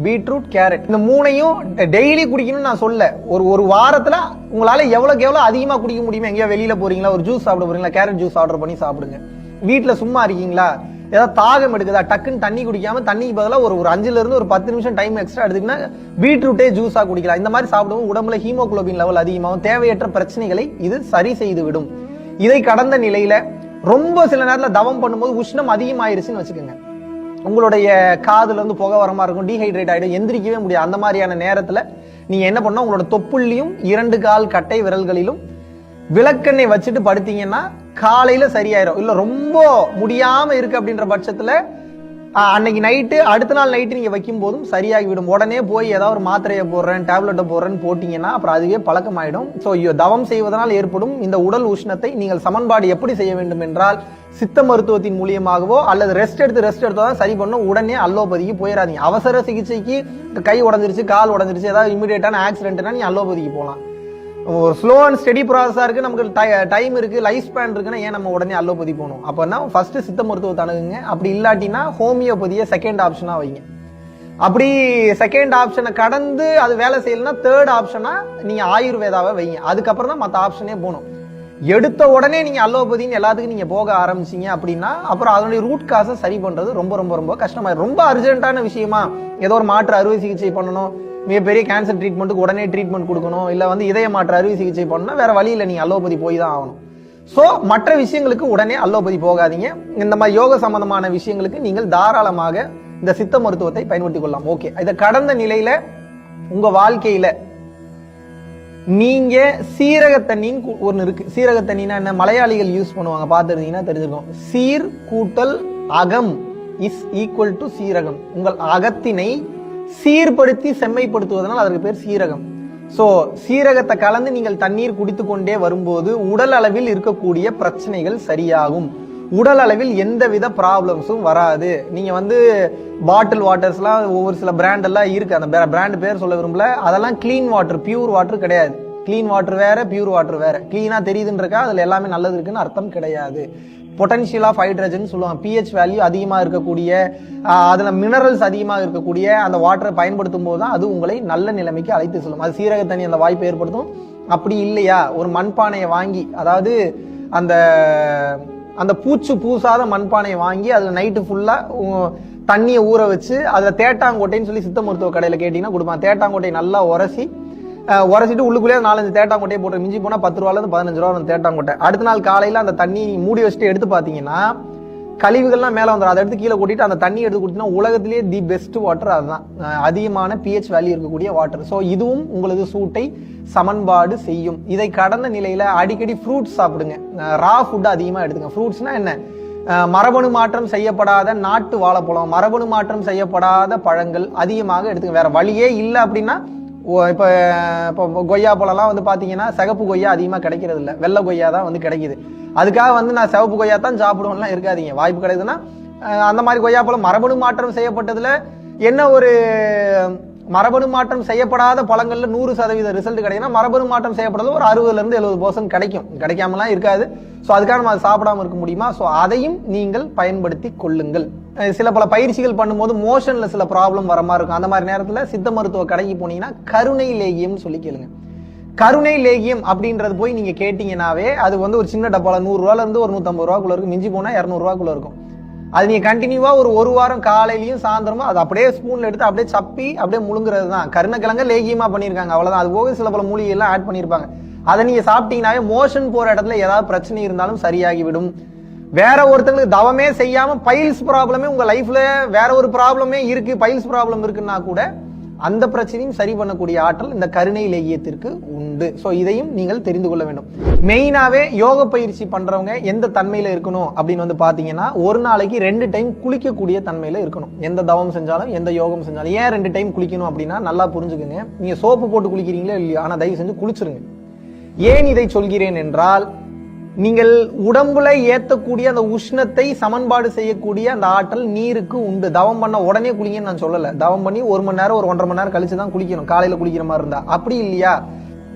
பீட்ரூட், கேரட், இந்த மூணையும் டெய்லி குடிக்கணும்னு நான் சொல்ல. ஒரு வாரத்துல உங்களால எவ்வளவு அதிகமா குடிக்க முடியுமோ, எங்கேயா வெளியில போறீங்களா, ஒரு ஜூஸ் சாப்பிட போறீங்களா, கேரட் ஜூஸ் ஆர்டர் பண்ணி சாப்பிடுங்க. வீட்டுல சும்மா இருக்கீங்களா, ஏதாவது தாகம் எடுக்குதா, டக்குன்னு தண்ணி குடிக்காம தண்ணிக்கு பதிலாக ஒரு 5ல இருந்து ஒரு 10 நிமிஷம் டைம் எக்ஸ்ட்ரா எடுத்துக்கினா பீட்ரூட்டே ஜூஸா குடிக்கலாம். இந்த மாதிரி சாப்பிடுவோம், உடம்புல ஹீமோகுளோபின் லெவல் அதிகமாகும், தேவையற்ற பிரச்சனைகளை இது சரி செய்து விடும். இதை கடந்த நிலையில ரொம்ப சில நேரத்துல தவம் பண்ணும்போது உஷ்ணம் அதிகமாயிருச்சுன்னு வச்சுக்கோங்க, உங்களுடைய காதுல இருந்து புகை வரமா இருக்கும், டீஹைட்ரேட் ஆயிடும், எந்திரிக்கவே முடியாது. அந்த மாதிரியான நேரத்துல நீங்க என்ன பண்ணா, உங்களோட தொப்புள்ளியும் 2 கால் கட்டை விரல்களிலும் விளக்கெண்ணெய் வச்சுட்டு படுத்தீங்கன்னா காலையில சரியாயிரும். இல்ல ரொம்ப முடியாம இருக்கு அப்படின்ற பட்சத்துல அன்னைக்கு நைட்டு, அடுத்த நாள் நைட்டு நீங்க வைக்கும் போதும் சரியாகி விடும். உடனே போய் ஏதாவது ஒரு மாத்திரையை போடுறேன், டேப்லெட்டை போடுறேன்னு போட்டீங்கன்னா அப்புறம் அதுவே பழக்கமாயிடும். ஸோ தவம் செய்வதனால் ஏற்படும் இந்த உடல் உஷ்ணத்தை நீங்கள் சமன்பாடு எப்படி செய்ய வேண்டும் என்றால், சித்த மருத்துவத்தின் மூலியமாகவோ அல்லது ரெஸ்ட் எடுத்து தான் சரி பண்ணும். உடனே அலோபதிக்கு போயிடாதீங்க. அவசர சிகிச்சைக்கு கை உடஞ்சிருச்சு, கால் உடஞ்சிருச்சு, ஏதாவது இமீடியட்டான ஆக்சிடென்ட்னா நீ அலோபதிக்கு போகலாம். ஒரு ஸ்லோ அண்ட் ஸ்டெடி ப்ராசஸா இருக்கு, நமக்கு டைம் இருக்கு, லைஃப் ஸ்பேன் இருக்குன்னா ஏன் நம்ம உடனே அலோபதி போகணும்? அப்பன்னா ஃபர்ஸ்ட் சித்த மருத்துவத்தை அணுகுங்க. அப்படி இல்லாட்டினா ஹோமியோபதியை செகண்ட் ஆப்ஷனா வைங்க. அப்படி செகண்ட் ஆப்ஷனை கடந்து அது வேலை செய்யலன்னா தேர்ட் ஆப்ஷனா நீங்க ஆயுர்வேதாவை வைங்க. அதுக்கப்புறம் தான் மற்ற ஆப்ஷனே போகணும். எடுத்த உடனே நீங்க அலோபதின்னு எல்லாத்துக்கும் நீங்க போக ஆரம்பிச்சீங்க அப்படின்னா அப்புறம் அதனுடைய ரூட் காசை சரி பண்றது ரொம்ப ரொம்ப ரொம்ப கஷ்டமாயிடும். ரொம்ப அர்ஜென்ட்டான விஷயமா ஏதோ ஒரு மாற்று அறுவை சிகிச்சை பண்ணணும், மிகப்பெரிய கேன்சர் ட்ரீட்மெண்ட்டுக்கு உடனே ட்ரீட்மெண்ட் கொடுக்கணும், இல்ல இதய மாற்று அறுவை சிகிச்சை பண்ணணும்னா வேற வழி இல்லை, நீங்க அலோபதி போய் தான் ஆகணும். சோ மற்ற விஷயங்களுக்கு உடனே அலோபதி போகாதீங்க. இந்த மாதிரி யோக சம்பந்தமான விஷயங்களுக்கு நீங்கள் தாராளமாக இந்த சித்த மருத்துவத்தை பயன்படுத்திக் கொள்ளலாம். ஓகே, இதை கடந்த நிலையில உங்க வாழ்க்கையில நீங்க சீரக தண்ணின்னு ஒன்னு இருக்கு. சீரக தண்ணினா என்ன, மலையாளிகள் யூஸ் பண்ணுவாங்க, பார்த்துருந்தீங்கன்னா தெரிஞ்சிருக்கும். சீர் கூட்டல் அகம் இஸ் ஈக்குவல் டு சீரகம். உங்கள் அகத்தினை சீர்படுத்தி செம்மைப்படுத்துவதனால் அதற்கு பேர் சீரகம். சோ சீரகத்தை கலந்து நீங்கள் தண்ணீர் குடித்து கொண்டே வரும்போது உடல் அளவில் இருக்கக்கூடிய பிரச்சனைகள் சரியாகும். உடல் அளவில் எந்தவித ப்ராப்ளம்ஸும் வராது. நீங்க பாட்டில் வாட்டர்ஸ்லாம் ஒவ்வொரு சில பிராண்ட் எல்லாம் இருக்கு, அந்த பிராண்ட் பேர் சொல்ல விரும்பல. அதெல்லாம் கிளீன் வாட்டர், பியூர் வாட்டர் கிடையாது. கிளீன் வாட்டர் வேற, பியூர் வாட்டர் வேற. கிளீனா தெரியுதுன்றக்கா அதுல எல்லாமே நல்லது இருக்குன்னு அர்த்தம் கிடையாது. பொட்டன்ஷியல் ஆஃப் ஹைட்ரஜன் சொல்லுவாங்க. பிஹெச் வேல்யூ அதிகமா இருக்கக்கூடிய, அதுல மினரல்ஸ் அதிகமாக இருக்கக்கூடிய அந்த வாட்டரை பயன்படுத்தும் போது தான் அது உங்களை நல்ல நிலைமைக்கு அழைத்து செல்லும். அது சீரக தண்ணி அந்த வாய்ப்பை ஏற்படுத்தும். அப்படி இல்லையா, ஒரு மண்பானையை வாங்கி, அதாவது அந்த அந்த பூசாத மண்பானையை வாங்கி அதுல நைட்டு ஃபுல்லா தண்ணியை ஊற வச்சு அதுல தேட்டாங்கோட்டைன்னு சொல்லி சித்த மருத்துவ கடையில கேட்டீங்கன்னா கொடுப்பாங்க. தேட்டாங்கோட்டையை நல்லா உரசிட்டு உள்ளுக்குள்ளே 4-5 தேட்டாங்கொட்டையை போட்டு, மிஞ்சி போனா 10 ரூபாயில இருந்து 15 ரூபா அந்த தேட்டாங்கொட்டை. அடுத்த நாள் காலையில அந்த தண்ணி மூடி வச்சுட்டு எடுத்து பாத்தீங்கன்னா கழிவுகள்லாம் மேல வந்துடும். அதை எடுத்து கீழே கொட்டிட்டு அந்த தண்ணி எடுத்து குடிச்சீங்கன்னா உலகத்திலேயே தி பெஸ்ட் வாட்டர் அதுதான், அதிகமான பிஹெச் வேல்யூ இருக்கக்கூடிய வாட்டர். ஸோ இதுவும் உங்களது சூட்டை சமன்பாடு செய்யும். இதை கடந்த நிலையில அடிக்கடி ஃப்ரூட்ஸ் சாப்பிடுங்க. ரா ஃபுட் அதிகமா எடுத்துங்க. ஃப்ரூட்ஸ்னா என்ன, மரபணு மாற்றம் செய்யப்படாத நாட்டு வாழைப்பழம், மரபணு மாற்றம் செய்யப்படாத பழங்கள் அதிகமாக எடுத்துங்க. வேற வழியே இல்லை அப்படின்னா இப்போ கொய்யா பழம்லாம் பாத்தீங்கன்னா சிகப்பு கொய்யா அதிகமா கிடைக்கிறது இல்லை, வெள்ளை கொய்யா தான் கிடைக்குது. அதுக்காக நான் சிவப்பு கொய்யா தான் சாப்பிடுவேன்லாம் இருக்காதீங்க. வாய்ப்பு கிடைக்குதுன்னா அந்த மாதிரி கொய்யா பழம் மரபணு மாற்றம் செய்யப்பட்டதுல என்ன, ஒரு மரபணு மாற்றம் செய்யப்படாத பழங்கள்ல 100% ரிசல்ட் கிடைக்குன்னா மரபணு மாற்றம் செய்யப்பட்டது ஒரு 60% இருந்து 70% கிடைக்கும். கிடைக்காமலாம் இருக்காது. ஸோ அதுக்காக நம்ம அதை சாப்பிடாம இருக்க முடியுமா? ஸோ அதையும் நீங்கள் பயன்படுத்தி கொள்ளுங்கள். சில பல பயிற்சிகள் பண்ணும்போது மோஷன்ல சில ப்ராப்ளம் வர மாதிரி இருக்கும். அந்த மாதிரி நேரத்துல சித்த மருத்துவ கடைக்கு போனீங்கன்னா கருணை லேகியம் சொல்லி கேளுங்க. கருணை லேகியம் அப்படின்றது போய் நீங்க கேட்டீங்கன்னாவே அது ஒரு சின்ன டப்பால 100 ரூபாயில இருந்து ஒரு 150 ரூபாக்குள்ள இருக்கும், மிஞ்சி போனா 200 ரூபாக்குள்ள இருக்கும். அது நீங்க கண்டினியூவா ஒரு வாரம் காலையிலயும் சாயந்தரமும் அது அப்படியே ஸ்பூன்ல எடுத்து அப்படியே சப்பி அப்படியே முழுங்குறது தான். கருணக்கிழங்க லேகியமா பண்ணிருக்காங்க, அவ்வளவுதான். அது போக சில பல மூலிகை எல்லாம் ஆட் பண்ணிருப்பாங்க. அதை நீங்க சாப்பிட்டீங்கன்னாவே மோஷன் போற இடத்துல ஏதாவது பிரச்சனை இருந்தாலும் சரியாகி விடும். வேற ஒருத்தங்களுக்கு தவமே செய்யாம பைல்ஸ் ப்ராப்ளமே உங்க லைஃப்ல வேற ஒரு ப்ராப்ளமே இருக்கு, பைல்ஸ் ப்ராப்ளம் இருக்குன்னா கூட அந்த பிரச்சனையும் சரி பண்ணக்கூடிய ஆற்றல் இந்த கருணை லேகியத்திற்கு உண்டு. சோ இதையும் நீங்கள் தெரிந்து கொள்ள வேண்டும். மெயினாவே யோக பயிற்சி பண்றவங்க எந்த தன்மையில இருக்கணும் அப்படின்னு பாத்தீங்கன்னா, ஒரு நாளைக்கு 2 டைம் குளிக்கக்கூடிய தன்மையில இருக்கணும். எந்த தவம் செஞ்சாலும் எந்த யோகம் செஞ்சாலும். ஏன் 2 டைம் குளிக்கணும் அப்படின்னா நல்லா புரிஞ்சுக்குங்க. நீங்க சோப்பு போட்டு குளிக்கிறீங்களோ இல்லையோ, ஆனா தயவு செஞ்சு குளிச்சிருங்க. ஏன் இதை சொல்கிறேன் என்றால், நீங்கள் உடம்புல ஏத்தக்கூடிய அந்த உஷ்ணத்தை சமன்பாடு செய்யக்கூடிய அந்த ஆற்றல் நீருக்கு உண்டு. தவம் பண்ண உடனே குளிங்கன்னு நான் சொல்லல. தவம் பண்ணி 1 மணி நேரம் 1.5 மணி நேரம் கழிச்சுதான் குளிக்கணும், காலையில குளிக்கிற மாதிரி இருந்தா. அப்படி இல்லையா,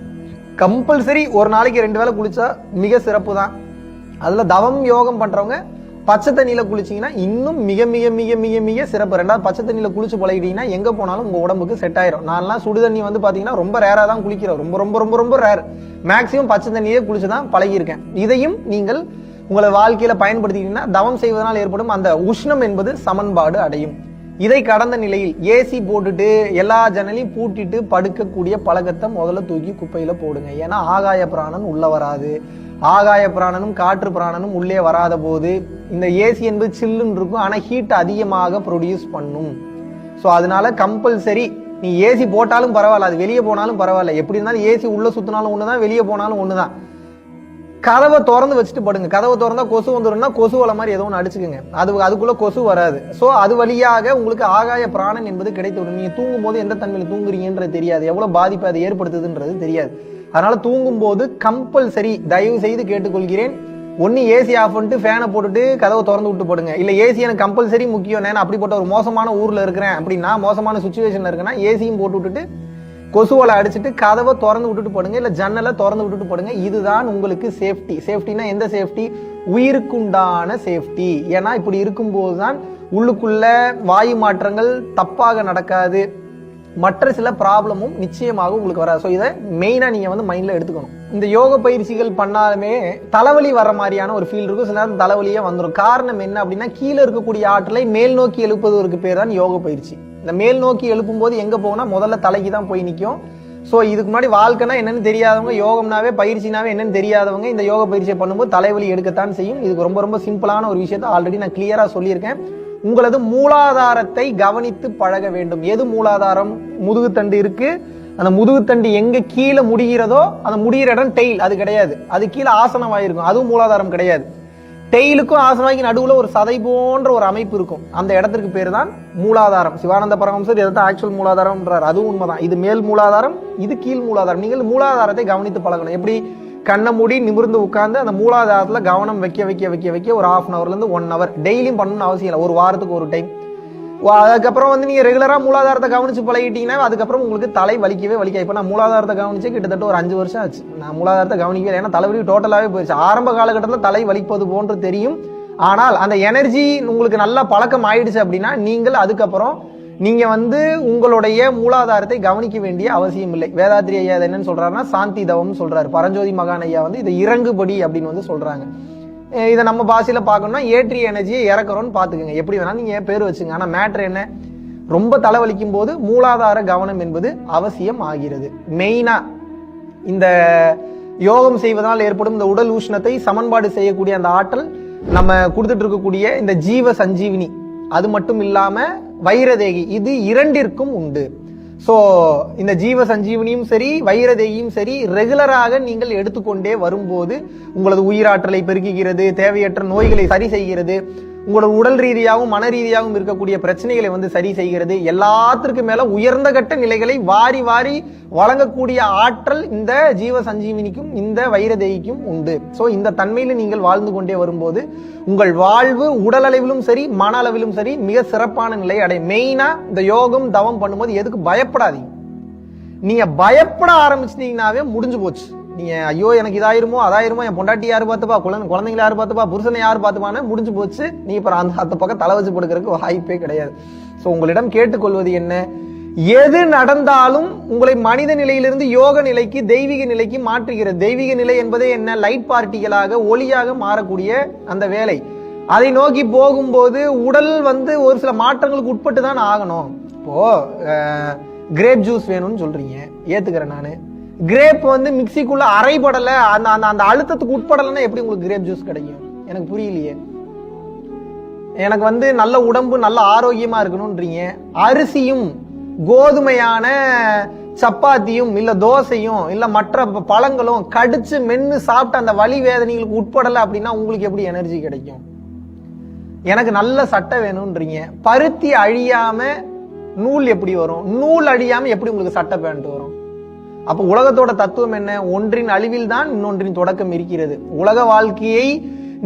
கம்பல்சரி ஒரு நாளைக்கு 2 வேளை குளிச்சா மிக சிறப்பு தான். அதுல தவம் யோகம் பண்றவங்க பச்சை தண்ணியில குளிச்சீங்கன்னா இன்னும் மிக மிக மிக மிக மிக சிறப்பு. ரெண்டாவது பச்சை தண்ணியில குளிச்சு பழகிட்டீங்கன்னா எங்க போனாலும் உங்க உடம்புக்கு செட் ஆயிரும். நான்லாம் சுடு தண்ணி வந்து பாத்தீங்கன்னா ரொம்ப ரேரா தான் குளிக்கிறோம், ரொம்ப ரொம்ப ரொம்ப ரொம்ப ரேர். மேக்சிமம் பச்சை தண்ணியே குளிச்சுதான் பழகியிருக்கேன். இதையும் நீங்கள் உங்களை வாழ்க்கையில பயன்படுத்திட்டீங்கன்னா தவம் செய்வதனால் ஏற்படும் அந்த உஷ்ணம் என்பது சமன்பாடு அடையும். இதை கடந்த நிலையில் ஏசி போட்டுட்டு எல்லா ஜன்னலையும் பூட்டிட்டு படுக்கக்கூடிய பழக்கத்தை முதல்ல தூக்கி குப்பையில போடுங்க. ஏன்னா ஆகாய பிராணன் உள்ள வராது. ஆகாய பிராணனும் காற்று பிராணனும் உள்ளே வராத போது இந்த ஏசி என்பது சில்லுன்னு இருக்கும், ஆனா ஹீட் அதிகமாக ப்ரொடியூஸ் பண்ணும். ஸோ அதனால கம்பல்சரி நீ ஏசி போட்டாலும் பரவாயில்ல, அது வெளியே போனாலும் பரவாயில்ல, எப்படி இருந்தாலும் ஏசி உள்ள சுத்தினாலும் ஒண்ணுதான், வெளியே போனாலும் ஒண்ணுதான். கதவை திறந்து வச்சுட்டு படுங்க. கதவை திறந்தா கொசு வந்துடும்னா கொசு வலை மாதிரி ஏதோ ஒன்று அடிச்சுக்குங்க, அதுக்குள்ள கொசு வராது. ஸோ அது வழியாக உங்களுக்கு ஆகாய பிராணன் என்பது கிடைத்துவிடும். நீங்க தூங்கும் போது எந்த தன்மையில தூங்குறீங்கன்றது தெரியாது, எவ்வளவு பாதிப்பு அதை ஏற்படுத்துதுன்றது தெரியாது. அதனால தூங்கும் போது கம்பல்சரி தயவு செய்து கேட்டுக்கொள்கிறேன், ஒன்னு ஏசி ஆஃப் பண்ணிட்டு ஃபேனை போட்டுட்டு கதவை திறந்து விட்டு போடுங்க. இல்ல ஏசி எனக்கு கம்பல்சரி முக்கியம், நான் அப்படிப்பட்ட ஒரு மோசமான ஊர்ல இருக்கிறேன் அப்படின்னா, மோசமான சுச்சுவேஷன்ல இருக்கேன்னா ஏசியும் போட்டு விட்டுட்டு கொசுவலை அடிச்சுட்டு கதவை திறந்து விட்டுட்டு போடுங்க, இல்ல ஜன்னலை திறந்து விட்டுட்டு போடுங்க. இதுதான் உங்களுக்கு சேஃப்டி. சேஃப்டினா எந்த சேஃப்டி? உயிருக்குண்டான சேஃப்டி. ஏன்னா இப்படி இருக்கும்போது தான் உள்ளுக்குள்ள வாயு மாற்றங்கள் தப்பாக நடக்காது, மற்ற சில ப்ராப்ளமும் நிச்சயமாக உங்களுக்கு வராது. ஸோ இதை மெயினா நீங்க வந்து மைண்ட்ல எடுத்துக்கணும். இந்த யோக பயிற்சிகள் பண்ணாலுமே தலைவலி வர மாதிரியான ஒரு ஃபீல் இருக்கும், சில நேரம் தலைவலியே வந்துடும். காரணம் என்ன அப்படின்னா, கீழே இருக்கக்கூடிய ஆற்றலை மேல் நோக்கி எழுப்புவதற்கு பேர் தான் யோக பயிற்சி. இந்த மேல் நோக்கி எழுப்பும் போது எங்க போகும்னா முதல்ல தலைக்கு தான் போய் நிற்கும். ஸோ இதுக்கு முன்னாடி வாழ்க்கைனா என்னன்னு தெரியாதவங்க, யோகம்னாவே பயிற்சினாவே என்னன்னு தெரியாதவங்க இந்த யோக பயிற்சியை பண்ணும்போது தலைவலி எடுக்கத்தான் செய்யும். இதுக்கு ரொம்ப ரொம்ப சிம்பிளான ஒரு விஷயத்தை ஆல்ரெடி நான் கிளியரா சொல்லியிருக்கேன். உங்களது மூலாதாரத்தை கவனித்து பழக வேண்டும். எது மூலாதாரம்? முதுகுத்தண்டு இருக்கு, அந்த முதுகுத்தண்டு எங்க கீழே முடிகிறதோ அந்த முடிகிற இடம் டெயில், அது கிடையாது. அது கீழே ஆசனவாயிருக்கும், அதுவும் மூலாதாரம் கிடையாது. டெயிலுக்கும் ஆசனவாய்க்கு நடுவுல ஒரு சதை போன்ற ஒரு அமைப்பு இருக்கும், அந்த இடத்திற்கு பேர் தான் மூலாதாரம். சிவானந்த பரமஹம்சர் இதான் ஆக்சுவல் மூலாதாரம்ன்றார், அதுவும் உண்மைதான். இது மேல் மூலாதாரம், இது கீழ் மூலாதாரம். நீங்கள் மூலாதாரத்தை கவனித்து பழகணும். எப்படி? கண்ணை மூடி நிமிர்ந்து உட்கார்ந்து அந்த மூலாதாரத்துல கவனம் வைக்க வைக்க வைக்க வைக்க ஒரு 1/2 hourல இருந்து 1 hour டெய்லியும் பண்ணணும்னு அவசியம் இல்லை, ஒரு வாரத்துக்கு ஒரு டைம். அதுக்கப்புறம் வந்து நீங்க ரெகுலரா மூலாதாரத்தை கவனிச்சு பழகிட்டீங்கன்னா அதுக்கப்புறம் உங்களுக்கு தலை வலிக்கவே வலிக்காது. இப்ப நான் மூலாதாரத்தை கவனிச்சு கிட்டத்தட்ட ஒரு 5 வருஷம் ஆச்சு. நான் மூலாதாரத்தை கவனிக்கவே, ஏன்னா தலைவலி டோட்டலாவே போயிடுச்சு. ஆரம்ப காலகட்டத்தில் தலை வலிப்பது போன்று தெரியும், ஆனால் அந்த எனர்ஜி உங்களுக்கு நல்லா பழக்கம் ஆயிடுச்சு அப்படின்னா நீங்கள் அதுக்கப்புறம் நீங்க வந்து உங்களுடைய மூலாதாரத்தை கவனிக்க வேண்டிய அவசியம் இல்லை. வேதாத்ரி ஐயா என்னன்னு சொல்றாருன்னா சாந்தி தவம் சொல்றாரு. பரஞ்சோதி மகான் ஐயா வந்து இதை இறங்குபடி அப்படின்னு வந்து சொல்றாங்க. இதை நம்ம பாஷையில பார்க்கணும்னா ஏற்றிய எனர்ஜியை இறக்குறோம்னு பாத்துக்கோங்க, எப்படி வேணாலும் நீங்க பேர் வச்சுங்க. ஆனா மேட்ரு என்ன? ரொம்ப தலைவலிக்கும் போது மூலாதார கவனம் என்பது அவசியம் ஆகிறது. மெயினா இந்த யோகம் செய்வதால் ஏற்படும் இந்த உடல் உஷ்ணத்தை சமன்பாடு செய்யக்கூடிய அந்த ஆற்றல் நம்ம கொடுத்துட்டு இருக்கக்கூடிய இந்த ஜீவ சஞ்சீவினி, அது மட்டும் இல்லாம வைரதேகி, இது இரண்டிற்கும் உண்டு. சோ இந்த ஜீவ சஞ்சீவனியும் சரி வைரதேகியும் சரி ரெகுலராக நீங்கள் எடுத்துக்கொண்டே வரும்போது உங்களது உயிராற்றலை பெருக்குகிறது, தேவையற்ற நோய்களை சரி செய்கிறது, உங்களோட உடல் ரீதியாகவும் மன ரீதியாகவும் இருக்கக்கூடிய பிரச்சனைகளை வந்து சரி செய்கிறது. எல்லாத்திற்கும் மேல உயர்ந்த கட்ட நிலைகளை வாரி வாரி வழங்கக்கூடிய ஆற்றல் இந்த ஜீவ சஞ்சீவினிக்கும் இந்த வைரதேகிக்கும் உண்டு. சோ இந்த தன்மையில நீங்கள் வாழ்ந்து கொண்டே வரும்போது உங்கள் வாழ்வு உடல் அளவிலும் சரி மன அளவிலும் சரி மிக சிறப்பான நிலை அடையும். மெயினா இந்த யோகம் தவம் பண்ணும்போது எதுக்கு பயப்படாதீங்க. நீங்க பயப்பட ஆரம்பிச்சிட்டீங்கன்னாவே முடிஞ்சு போச்சு. நீங்க ஐயோ எனக்கு இதாயிருமோ அதாயிருமோ, என் பொண்டாட்டி யாரு பார்த்துப்பா, குழந்தைங்களை யாரு பார்த்துப்பா, புருஷனை யாரு பார்த்துப்பான்னு முடிஞ்சு போச்சு. நீ இப்ப அந்த பக்கம் தலை வச்சு படுக்கிறதுக்கு வாய்ப்பே கிடையாது. சோ உங்களிடம் கேட்டுக்கொள்வது என்ன? எது நடந்தாலும் உங்களை மனித நிலையிலிருந்து யோக நிலைக்கு தெய்வீக நிலைக்கு மாற்றுகிறது. தெய்வீக நிலை என்பதே என்ன? லைட் பார்ட்டிகளாக ஒளியாக மாறக்கூடிய அந்த வேலை. அதை நோக்கி போகும்போது உடல் வந்து ஒரு சில மாற்றங்களுக்கு உட்பட்டு தான் ஆகணும். இப்போ கிரேப் ஜூஸ் வேணும்னு சொல்றீங்க, ஏத்துக்கிறேன் நானு. கிரேப் வந்து மிக்சிக்குள்ள அரைபடல, அந்த அழுத்தத்துக்கு உட்படலைன்னா எப்படி உங்களுக்கு கிரேப் ஜூஸ் கிடைக்கும்? எனக்கு புரியலையே. எனக்கு வந்து நல்ல உடம்பு நல்ல ஆரோக்கியமா இருக்கணும்ன்றீங்க, அரிசியும் கோதுமையான சப்பாத்தியும் இல்ல தோசையும் இல்ல மற்ற பழங்களும் கடிச்சு மென்னு சாப்பிட்டு அந்த வலி வேதனைகளுக்கு உட்படல அப்படின்னா உங்களுக்கு எப்படி எனர்ஜி கிடைக்கும்? எனக்கு நல்ல சட்டை வேணும்ன்றீங்க, பருத்தி அழியாம நூல் எப்படி வரும்? நூல் அழியாம எப்படி உங்களுக்கு சட்டை பேண்ட் வரும்? அப்ப உலகத்தோட தத்துவம் என்ன? ஒன்றின் அழிவில் தான் இன்னொன்றின் தொடக்கம் இருக்கிறது. உலக வாழ்க்கையை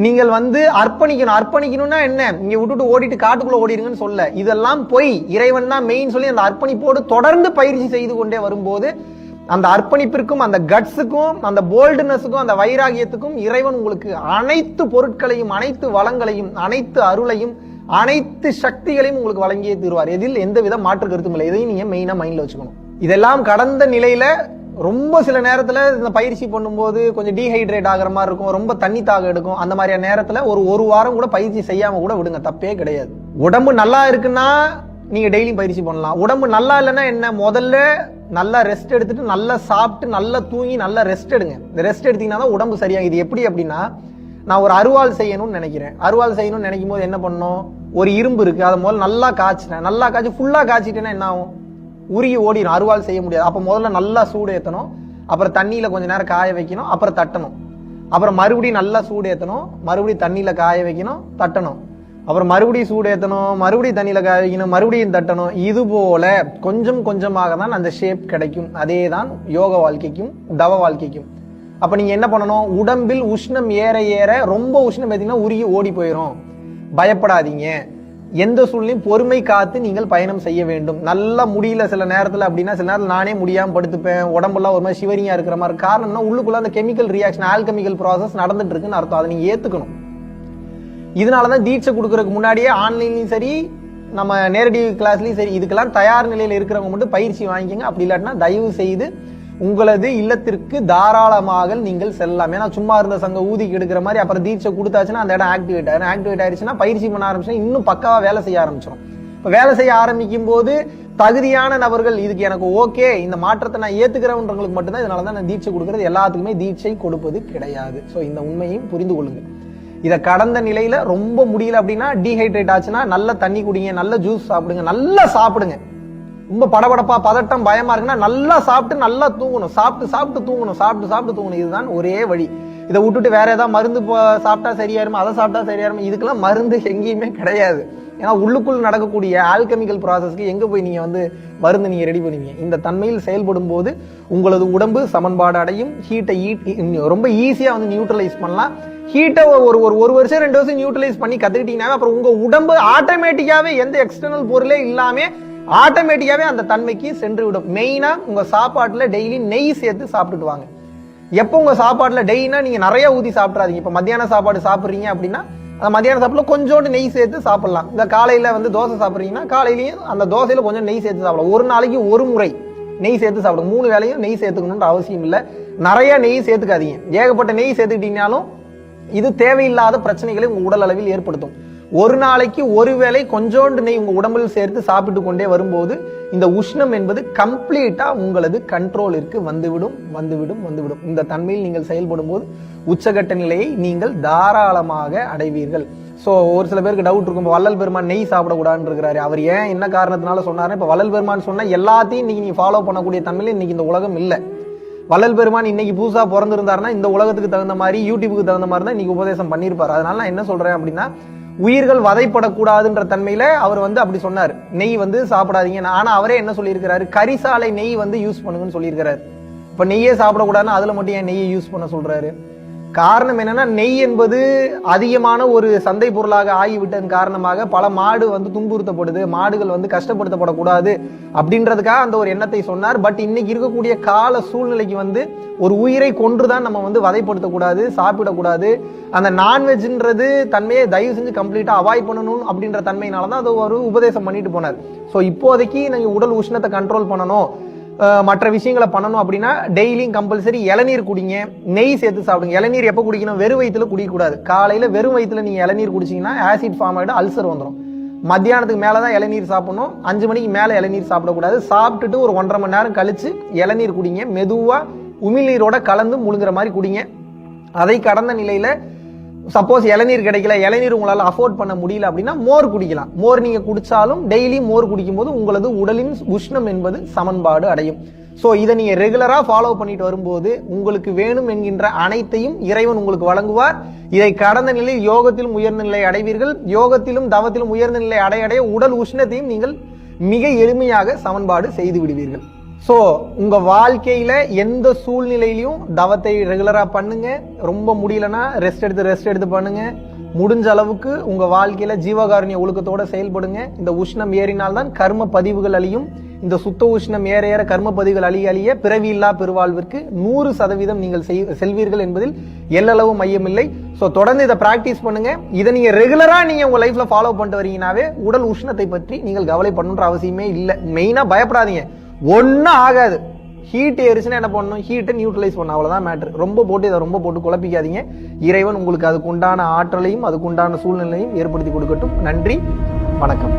நீங்கள் வந்து அர்ப்பணிக்கணும். அர்ப்பணிக்கணும்னா என்ன? இங்க விட்டுட்டு ஓடிட்டு காட்டுக்குள்ள ஓடிடுங்கன்னு சொல்ல, இதெல்லாம் போய் இறைவன் தான் மெயின் சொல்லி அந்த அர்ப்பணிப்போடு தொடர்ந்து பயிற்சி செய்து கொண்டே வரும்போது அந்த அர்ப்பணிப்பிற்கும் அந்த கட்ஸுக்கும் அந்த போல்டுனஸுக்கும் அந்த வைராகியத்துக்கும் இறைவன் உங்களுக்கு அனைத்து பொருட்களையும் அனைத்து வளங்களையும் அனைத்து அருளையும் அனைத்து சக்திகளையும் உங்களுக்கு வழங்கியே தருவார். இதில் எந்தவித மாற்று கருத்தும் இல்லை. இதையும் நீங்க மெயினா மைண்ட்ல வச்சுக்கணும். இதெல்லாம் கடந்த நிலையில ரொம்ப சில நேரத்துல இந்த பயிற்சி பண்ணும்போது கொஞ்சம் டீஹைட்ரேட் ஆகிற மாதிரி இருக்கும், ரொம்ப தண்ணி தாக எடுக்கும். அந்த மாதிரியான நேரத்துல ஒரு வாரம் கூட பயிற்சி செய்யாம கூட விடுங்க, தப்பே கிடையாது. உடம்பு நல்லா இருக்குன்னா நீங்க டெய்லியும் பயிற்சி பண்ணலாம். உடம்பு நல்லா இல்லைன்னா என்ன, முதல்ல நல்லா ரெஸ்ட் எடுத்துட்டு நல்லா சாப்பிட்டு நல்லா தூங்கி நல்லா ரெஸ்ட் எடுங்க. இந்த ரெஸ்ட் எடுத்தீங்கன்னா தான் உடம்பு சரியாகும். இது எப்படி அப்படின்னா, நான் ஒரு அருவாள் செய்யணும்னு நினைக்கிறேன். அருவாள் செய்யணும்னு நினைக்கும் போது என்ன பண்ணணும், ஒரு இரும்பு இருக்கு, அதை முதல்ல நல்லா காய்ச்சினேன். நல்லா காய்ச்சி ஃபுல்லா காய்ச்சிட்டேன்னா என்ன ஆகும், உருகி ஓடிடும், அருவாள் செய்ய முடியாது. அப்ப முதல்ல நல்லா சூடு ஏற்றணும், அப்புறம் தண்ணியில கொஞ்ச நேரம் காய வைக்கணும், அப்புறம் தட்டணும், அப்புறம் மறுபடியும் நல்லா சூடு ஏற்றணும், மறுபடியும் தண்ணியில காய வைக்கணும், தட்டணும், அப்புறம் மறுபடியும் சூடு ஏற்றணும், மறுபடியும் தண்ணியில காய வைக்கணும், மறுபடியும் தட்டணும். இது போல கொஞ்சம் கொஞ்சமாக தான் அந்த ஷேப் கிடைக்கும். அதே தான் யோக வாழ்க்கைக்கும் தவ வாழ்க்கைக்கும். அப்ப நீங்க என்ன பண்ணணும், உடம்பில் உஷ்ணம் ஏற ஏற ரொம்ப உஷ்ணம் ஏத்தீங்கன்னா உருகி ஓடி போயிடும். பயப்படாதீங்க. எந்த சூழ்நிலையும் பொறுமை காத்து நீங்கள் பயணம் செய்ய வேண்டும். நல்லா முடியல சில நேரத்துல அப்படின்னா, சில நேரத்தில் நானே முடியாம படுத்துப்பேன், உடம்பெல்லாம் ஒரு மாதிரி சிவரிங்கா இருக்கிற மாதிரி. காரணம்னா உள்ளுக்குள்ள அந்த கெமிக்கல் ரியாக்ஷன் ஆல்கெமிக்கல் ப்ராசஸ் நடந்துட்டு இருக்குன்னு அர்த்தம். அதை நீங்க ஏத்துக்கணும். இதனாலதான் தீட்சை கொடுக்கறதுக்கு முன்னாடியே ஆன்லைன்லயும் சரி நம்ம நேரடி கிளாஸ்லயும் சரி இதுக்கெல்லாம் தயார் நிலையில இருக்கிறவங்க மட்டும் பயிற்சி வாங்கிக்கோங்க. அப்படி இல்லாட்டினா தயவு செய்து உங்களது இல்லத்திற்கு தாராளமாக நீங்கள் செல்லலாம். ஏன்னா சும்மா இருந்த சங்க ஊதிக்கு எடுக்கிற மாதிரி அப்புறம் தீட்சை கொடுத்தாச்சுன்னா அந்த இடம் ஆக்டிவேட் ஆயிடுச்சுன்னா பயிற்சி பண்ண ஆரம்பிச்சுன்னா இன்னும் பக்காவா வேலை செய்ய ஆரம்பிச்சிடும். இப்ப வேலை செய்ய ஆரம்பிக்கும் போது தகுதியான நபர்கள் இதுக்கு எனக்கு ஓகே, இந்த மாற்றத்தை நான் ஏத்துக்கிறவங்களுக்கு மட்டும்தான். இதனாலதான் நான் தீட்சை கொடுக்கறது, எல்லாத்துக்குமே தீட்சை கொடுப்பது கிடையாது. சோ இந்த உண்மையும் புரிந்து கொள்ளுங்க. இதை கடந்த நிலையில ரொம்ப முடியல அப்படின்னா, டீஹைட்ரேட் ஆச்சுன்னா நல்ல தண்ணி குடிங்க, நல்ல ஜூஸ் சாப்பிடுங்க, நல்லா சாப்பிடுங்க. ரொம்ப படபடப்பா பதட்டம் பயமா இருக்குன்னா நல்லா சாப்பிட்டு நல்லா தூங்கணும். சாப்பிட்டு தூங்கணும். இதுதான் ஒரே வழி. இதை விட்டுட்டு வேற ஏதாவது மருந்து சாப்பிட்டா சரியாயிருமா, அதை சாப்பிட்டா சரியாயிருமா, இதுக்கெல்லாம் மருந்து எங்கேயுமே கிடையாது. ஏன்னா உள்ளுக்குள் நடக்கக்கூடிய ஆல்கெமிக்கல் ப்ராசஸ்க்கு எங்க போய் நீங்க மருந்து நீங்க ரெடி பண்ணுவீங்க. இந்த தன்மையில் செயல்படும் போது உங்களது உடம்பு சமன்பாடு அடையும். ஹீட்டை ரொம்ப ஈஸியா நியூட்ரலைஸ் பண்ணலாம். ஹீட்டை ஒரு வருஷம் 2 வருஷம் நியூட்ரலைஸ் பண்ணி கத்துக்கிட்டீங்கன்னா அப்புறம் உங்க உடம்பு ஆட்டோமேட்டிக்காவே எந்த எக்ஸ்டர்னல் பொருளே இல்லாம ஆட்டோமேட்டிக்காவே அந்த தன்மைக்கு சென்று விடும். மெயினா உங்க சாப்பாட்டுல டெய்லி நெய் சேர்த்து சாப்பிட்டுட்டு வாங்க. எப்போ உங்க சாப்பாட்டுல டெய்னா நீங்க நிறைய ஊதி சாப்பிடாதீங்க. இப்ப மத்தியான சாப்பாடு சாப்பிடுறீங்க அப்படின்னா அந்த மத்தியான சாப்பாடுல கொஞ்சோண்டு நெய் சேர்த்து சாப்பிடலாம். இந்த காலையில தோசை சாப்பிடுறீங்கன்னா காலையிலயும் அந்த தோசையில கொஞ்சம் நெய் சேர்த்து சாப்பிடலாம். ஒரு நாளைக்கு ஒரு முறை நெய் சேர்த்து சாப்பிடுங்க. 3 வேளையும் நெய் சேர்த்துக்கணும்ன்ற அவசியம் இல்லை. நிறைய நெய் சேர்த்துக்காதீங்க. ஏகப்பட்ட நெய் சேர்த்துக்கிட்டீங்கனாலும் இது தேவையில்லாத பிரச்சனைகளை உங்க உடல் அளவில் ஏற்படுத்தும். ஒரு நாளைக்கு ஒரு வேளை கொஞ்சோண்டு நெய் உங்க உடம்பில் சேர்த்து சாப்பிட்டு கொண்டே வரும்போது இந்த உஷ்ணம் என்பது கம்ப்ளீட்டா உங்களது கண்ட்ரோலிற்கு வந்துவிடும். இந்த தன்மையில் நீங்கள் செயல்படும் போது உச்சகட்ட நிலையை நீங்கள் தாராளமாக அடைவீர்கள். சோ ஒரு சில பேருக்கு டவுட் இருக்கும், வள்ளல் பெருமான் நெய் சாப்பிடக்கூடாதுன்னு இருக்கிறாரு, அவர் ஏன் என்ன காரணத்தினால சொன்னாரு? இப்ப வள்ளல் பெருமான் சொன்னா எல்லாத்தையும் இன்னைக்கு நீங்க ஃபாலோ பண்ணக்கூடிய தன்மையில இன்னைக்கு இந்த உலகம் இல்ல. வள்ளல் பெருமான் இன்னைக்கு புதுசா பிறந்திருந்தாருன்னா இந்த உலகத்துக்கு தகுந்த மாதிரி யூடியூபுக்கு தகுந்த மாதிரி தான் இன்னைக்கு உபதேசம் பண்ணிருப்பாரு. அதனால நான் என்ன சொல்றேன் அப்படின்னா, உயிர்கள் வதைப்படக்கூடாதுன்ற தன்மையில அவர் அப்படி சொன்னார், நெய் சாப்பிடாதீங்க. ஆனா அவரே என்ன சொல்லியிருக்கிறாரு, கரிசாலை நெய் யூஸ் பண்ணுங்கன்னு சொல்லியிருக்கிறாரு. இப்ப நெய்யே சாப்பிடக்கூடாதுன்னு அதுல மட்டும் ஏன் நெய்யை யூஸ் பண்ண சொல்றாரு? காரணம் என்னன்னா, நெய் என்பது அதிகமான ஒரு சந்தை பொருளாக ஆகிவிட்டதன் காரணமாக பல மாடு துன்புறுத்தப்படுது, மாடுகள் கஷ்டப்படுத்தப்படக்கூடாது அப்படின்றதுக்காக அந்த ஒரு எண்ணத்தை சொன்னார். பட் இன்னைக்கு இருக்கக்கூடிய கால சூழ்நிலைக்கு ஒரு உயிரை கொன்றுதான் நம்ம வதைப்படுத்தக்கூடாது, சாப்பிடக்கூடாது. அந்த நான்வெஜ்ன்றது தன்மையை தயவு செஞ்சு கம்ப்ளீட்டா அவாய்ட் பண்ணணும் அப்படின்ற தன்மையினாலதான் அது ஒரு உபதேசம் பண்ணிட்டு போனார். சோ இப்போதைக்கு நீங்க உடல் உஷ்ணத்தை கண்ட்ரோல் பண்ணணும், மற்ற விஷயங்களை பண்ணணும் அப்படின்னா டெய்லியும் கம்பல்சரி இளநீர் குடிங்க, நெய் சேர்த்து சாப்பிடுங்க. இளநீர் எப்ப குடிக்கணும்? வெறும் வயிற்றுல குடிக்கக்கூடாது. காலையில வெறும் வயிற்றுல நீங்க இளநீர் குடிச்சீங்கன்னா ஆசிட் ஃபார்ம் ஆகிடும், அல்சர் வந்துடும். மத்தியானத்துக்கு மேலதான் இளநீர் சாப்பிடணும். 5 மணிக்கு மேல இளநீர் சாப்பிடக்கூடாது. சாப்பிட்டுட்டு ஒரு 1.5 மணி நேரம் கழிச்சு இளநீர் குடிங்க. மெதுவா உமிழ்நீரோட கலந்து முழுங்குற மாதிரி குடிங்க. அதை கடந்த நிலையில சப்போஸ் இளநீர் கிடைக்கல, இளநீர் உங்களால அஃபோர்ட் பண்ண முடியல அப்படின்னா மோர் குடிக்கலாம். மோர் நீங்க குடிச்சாலும் டெய்லி மோர் குடிக்கும் போது உங்களது உடலின் உஷ்ணம் என்பது சமன்பாடு அடையும். சோ இதை நீங்க ரெகுலரா ஃபாலோ பண்ணிட்டு வரும்போது உங்களுக்கு வேணும் என்கின்ற அனைத்தையும் இறைவன் உங்களுக்கு வழங்குவார். இதை கடந்த நிலையில் யோகத்திலும் உயர்ந்த நிலை அடைவீர்கள். யோகத்திலும் தவத்திலும் உயர்ந்த நிலை அடைய உடல் உஷ்ணத்தையும் நீங்கள் மிக எளிமையாக சமன்பாடு செய்து விடுவீர்கள். சோ உங்க வாழ்க்கையில எந்த சூழ்நிலையிலையும் தவத்தை ரெகுலரா பண்ணுங்க. ரொம்ப முடியலன்னா ரெஸ்ட் எடுத்து பண்ணுங்க. முடிஞ்ச அளவுக்கு உங்க வாழ்க்கையில ஜீவகாருண்ய ஒழுக்கத்தோட செயல்படுங்க. இந்த உஷ்ணம் ஏறினால்தான் கர்ம பதிவுகள் அழியும். இந்த சுத்த உஷ்ணம் ஏற ஏற கர்மப்பதிகள் அழிய பிறவி இல்லா பெருவாழ்விற்கு 100% நீங்கள் செல்வீர்கள் என்பதில் எல்லளவு மையமில்லை. ஸோ தொடர்ந்து இதை பிராக்டிஸ் பண்ணுங்க. இதை நீங்க ரெகுலரா நீங்க உங்க லைஃப்ல ஃபாலோ பண்ணிட்டு வரீங்கன்னாவே உடல் உஷ்ணத்தை பற்றி நீங்கள் கவலைப்படணுன்ற அவசியமே இல்லை. மெயினா பயப்படாதீங்க, ஒன்னும் ஆகாது. ஹீட் ஏறிச்சுன்னா என்ன பண்ணணும், ஹீட்டை நியூட்ரலைஸ் பண்ணணும், அவ்வளவுதான் மேட்டர். ரொம்ப போட்டு குழப்பிக்காதீங்க. இறைவன் உங்களுக்கு அதுக்கு உண்டான ஆற்றலையும் அதுக்கு உண்டான சூழ்நிலையும் ஏற்படுத்தி கொடுக்கட்டும். நன்றி, வணக்கம்.